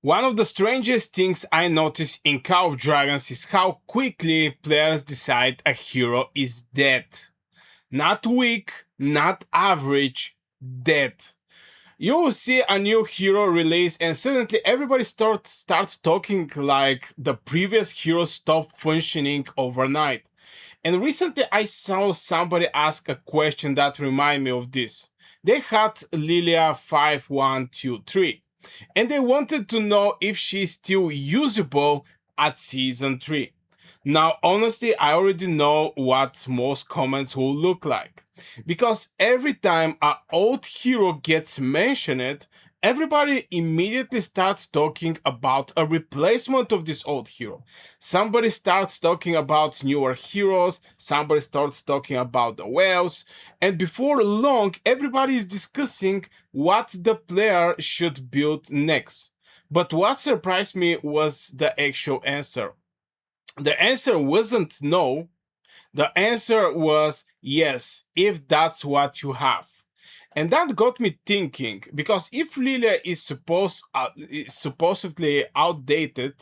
One of the strangest things I notice in Call of Dragons is how quickly players decide a hero is dead. Not weak, not average, dead. You will see a new hero release and suddenly everybody starts talking like the previous hero stopped functioning overnight. And recently I saw somebody ask a question that reminded me of this. They had Lilia 5123 and they wanted to know if she's still usable at season 3. Now, honestly, I already know what most comments will look like. Because every time an old hero gets mentioned, everybody immediately starts talking about a replacement of this old hero. Somebody starts talking about newer heroes, somebody starts talking about the whales, and before long, everybody is discussing what the player should build next. But what surprised me was the actual answer. The answer wasn't no, the answer was yes, if that's what you have. And that got me thinking, because if Lilia is supposedly outdated,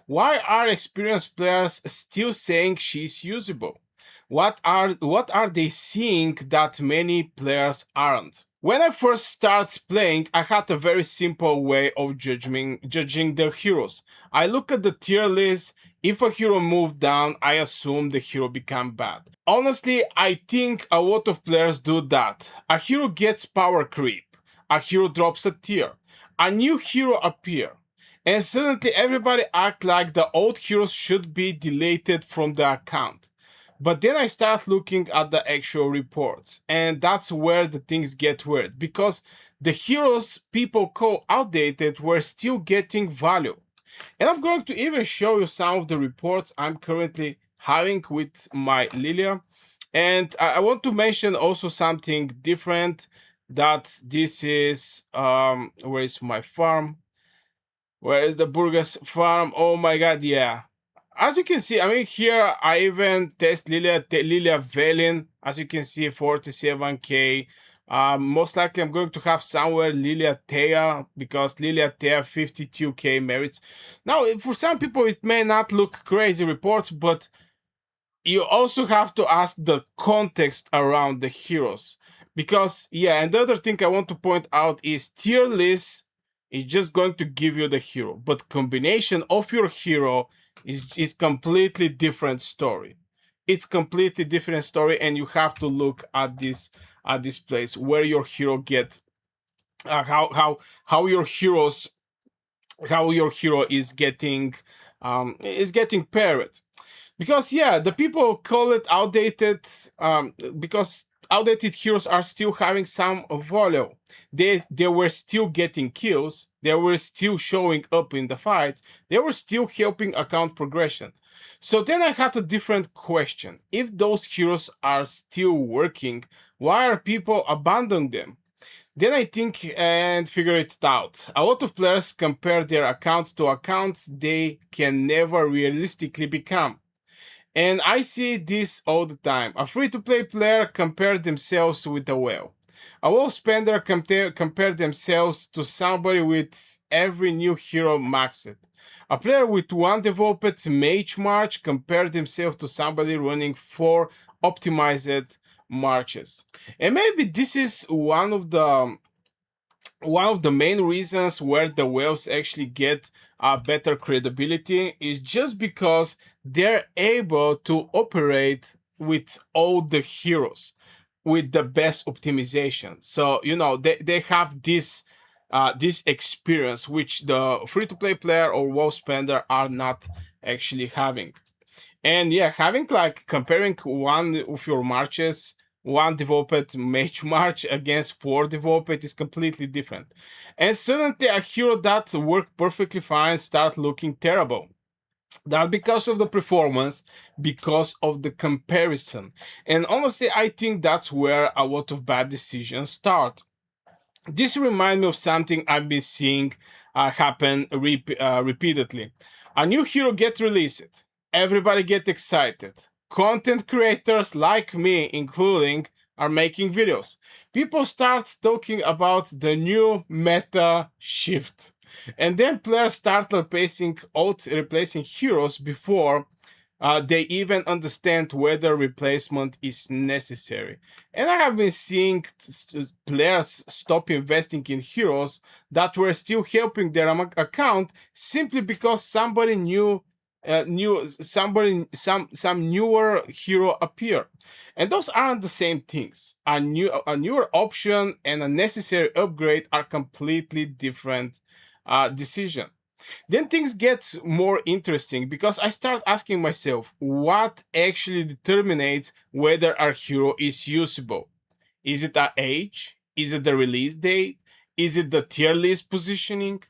why are experienced players still saying she's usable? What are they seeing that many players aren't? When I first started playing, I had a very simple way of judging the heroes. I look at the tier list. If a hero moved down, I assume the hero became bad. Honestly, I think a lot of players do that. A hero gets power creep, a hero drops a tier, a new hero appears, and suddenly everybody act like the old heroes should be deleted from the account. But then I start looking at the actual reports, and that's where the things get weird, because the heroes people call outdated were still getting value. And I'm going to even show you some of the reports I'm currently having with my Lilia. And I want to mention also something different, that this is, where is my farm? Where is the Burgas farm? Oh my god, yeah. As you can see, I mean, here I even test Lilia Velin. As you can see, 47k. Most likely I'm going to have somewhere Lilia Thea, because Lilia Thea 52k merits. Now, for some people it may not look crazy reports, but you also have to ask the context around the heroes. Because, yeah, and the other thing I want to point out is tier list is just going to give you the hero, but combination of your hero is completely different story. It's completely different story, and you have to look at this place where your hero get how your heroes how your hero is getting paired. Because yeah, the people call it outdated, because outdated heroes are still having some value. They were still getting kills, they were still showing up in the fights, they were still helping account progression. So then I had a different question. If those heroes are still working, why are people abandoning them? Then I think and figure it out. A lot of players compare their account to accounts they can never realistically become. And I see this all the time. A free-to-play player compare themselves with a whale. A WoW spender compare themselves to somebody with every new hero maxed. A player with one developed mage march compare themselves to somebody running 4 optimized marches. And maybe this is one of the main reasons where the whales actually get better credibility, is just because they're able to operate with all the heroes with the best optimization. So they have this experience which the free-to-play player or WoW spender are not actually having. And yeah, having like comparing one of your marches, one developed mage march against 4 developed, is completely different. And suddenly a hero that worked perfectly fine start looking terrible. Not because of the performance, because of the comparison. And honestly, I think that's where a lot of bad decisions start. This reminds me of something I've been seeing happen repeatedly. A new hero gets released. Everybody get excited. Content creators like me, including, are making videos. People start talking about the new meta shift. And then players start replacing heroes before they even understand whether replacement is necessary. And I have been seeing players stop investing in heroes that were still helping their account simply because somebody some newer hero appeared. And those aren't the same things. A newer option and a necessary upgrade are completely different decision. Then things get more interesting because I start asking myself what actually determines whether our hero is usable. Is it our age? Is it the release date? Is it the tier list positioning?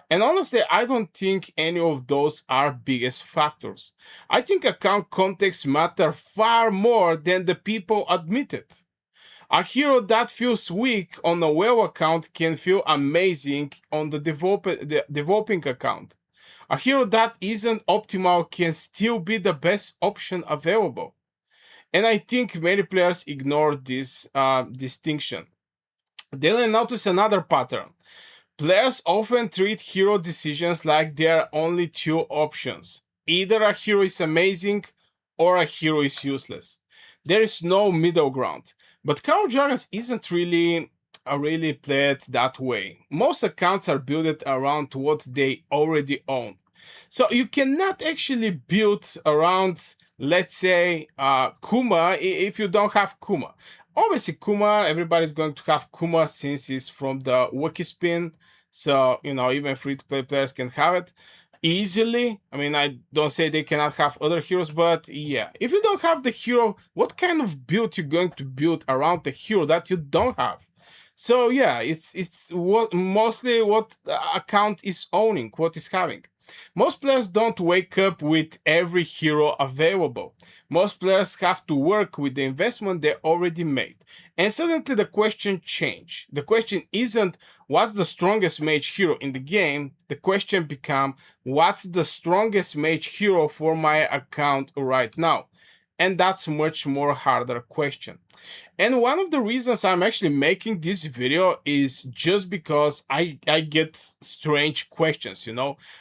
And honestly, I don't think any of those are biggest factors. I think account context matter far more than the people admit it. A hero that feels weak on a WoW account can feel amazing on the developing account. A hero that isn't optimal can still be the best option available. And I think many players ignore this distinction. Then I notice another pattern. Players often treat hero decisions like there are only two options. Either a hero is amazing or a hero is useless. There is no middle ground. But Call Dragons isn't really played that way. Most accounts are built around what they already own. So you cannot actually build around, let's say, Kuma if you don't have Kuma. Obviously, Kuma, everybody's going to have Kuma since it's from the Wiki spin. So, even free-to-play players can have it easily. I mean, I don't say they cannot have other heroes, but yeah. If you don't have the hero, what kind of build you're going to build around the hero that you don't have? So yeah, it's mostly what the account is owning, what is having. Most players don't wake up with every hero available. Most players have to work with the investment they already made. And suddenly the question changes. The question isn't what's the strongest mage hero in the game. The question becomes what's the strongest mage hero for my account right now. And that's much more harder question. And one of the reasons I'm actually making this video is just because I get strange questions,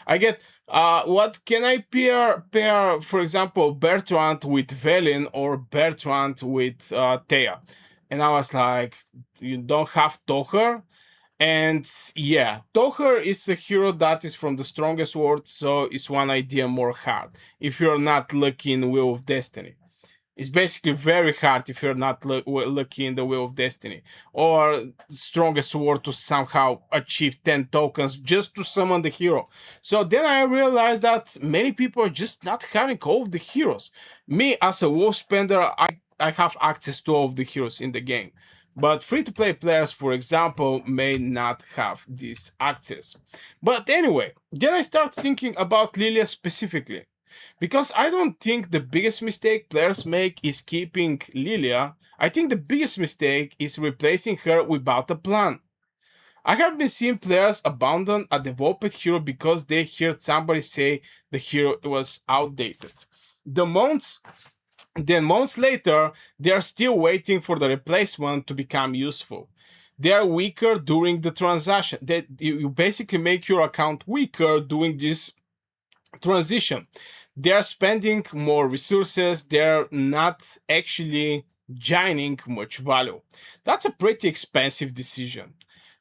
I get, what can I pair, for example, Bertrand with Velin or Bertrand with Thea? And I was like, you don't have Toher? And yeah, Toher is a hero that is from the strongest world, so it's one idea more hard if you're not lucky in Wheel of Destiny. It's basically very hard if you're not lucky in the Wheel of Destiny. Or strongest sword to somehow achieve 10 tokens just to summon the hero. So then I realized that many people are just not having all of the heroes. Me, as a WoW spender, I have access to all of the heroes in the game. But free-to-play players, for example, may not have this access. But anyway, then I start thinking about Lilia specifically. Because I don't think the biggest mistake players make is keeping Lilia. I think the biggest mistake is replacing her without a plan. I have been seeing players abandon a developed hero because they heard somebody say the hero was outdated. Then months later, they are still waiting for the replacement to become useful. They are weaker during the transaction. You basically make your account weaker doing this transition. They're spending more resources, they're not actually gaining much value. That's a pretty expensive decision.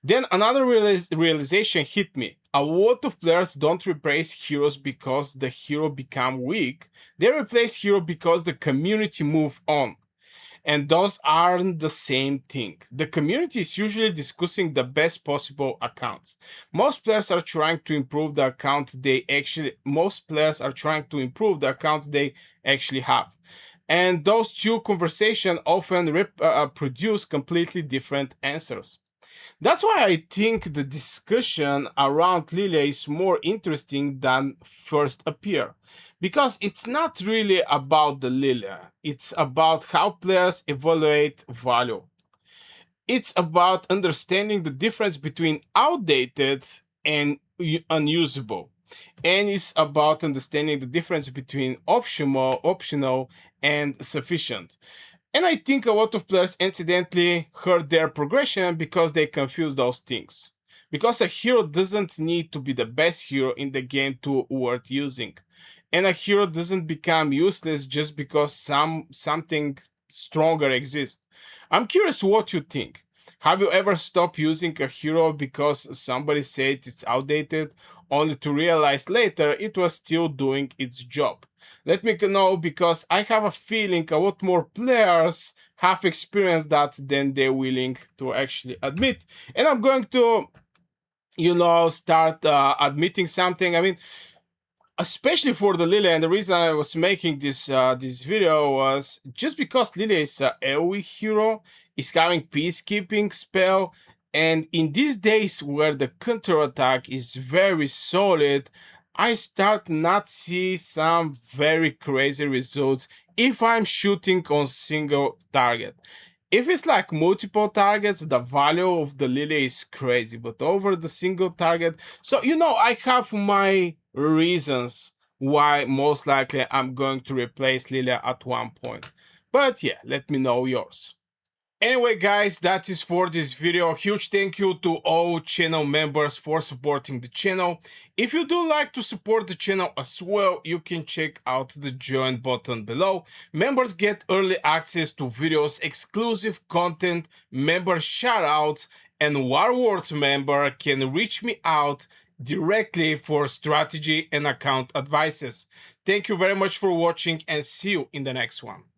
Then another realization hit me. A lot of players don't replace heroes because the hero become weak. They replace hero because the community move on. And those aren't the same thing. The community is usually discussing the best possible accounts. Most players are trying to improve the accounts they actually have. And those two conversations often produce completely different answers. That's why I think the discussion around Lilia is more interesting than first appear. Because it's not really about the Lilia, it's about how players evaluate value. It's about understanding the difference between outdated and unusable. And it's about understanding the difference between optional and sufficient. And I think a lot of players incidentally hurt their progression because they confuse those things. because a hero doesn't need to be the best hero in the game to worth using. And a hero doesn't become useless just because something stronger exists. I'm curious what you think. Have you ever stopped using a hero because somebody said it's outdated, only to realize later it was still doing its job? Let me know, because I have a feeling a lot more players have experienced that than they're willing to actually admit. And I'm going to, start admitting something. I mean, especially for the Lilia, and the reason I was making this video was just because Lilia is a AoE hero, is having peacekeeping spell, and in these days where the counter attack is very solid, I start not see some very crazy results if I'm shooting on single target. If it's like multiple targets, the value of the Lily is crazy, but over the single target, so I have my reasons why most likely I'm going to replace Lilia at one point. But yeah, let me know yours. Anyway guys, that is for this video. Huge thank you to all channel members for supporting the channel. If you do like to support the channel as well, you can check out the join button below. Members get early access to videos, exclusive content, member shoutouts, and Warwords member can reach me out directly for strategy and account advices. Thank you very much for watching, and see you in the next one.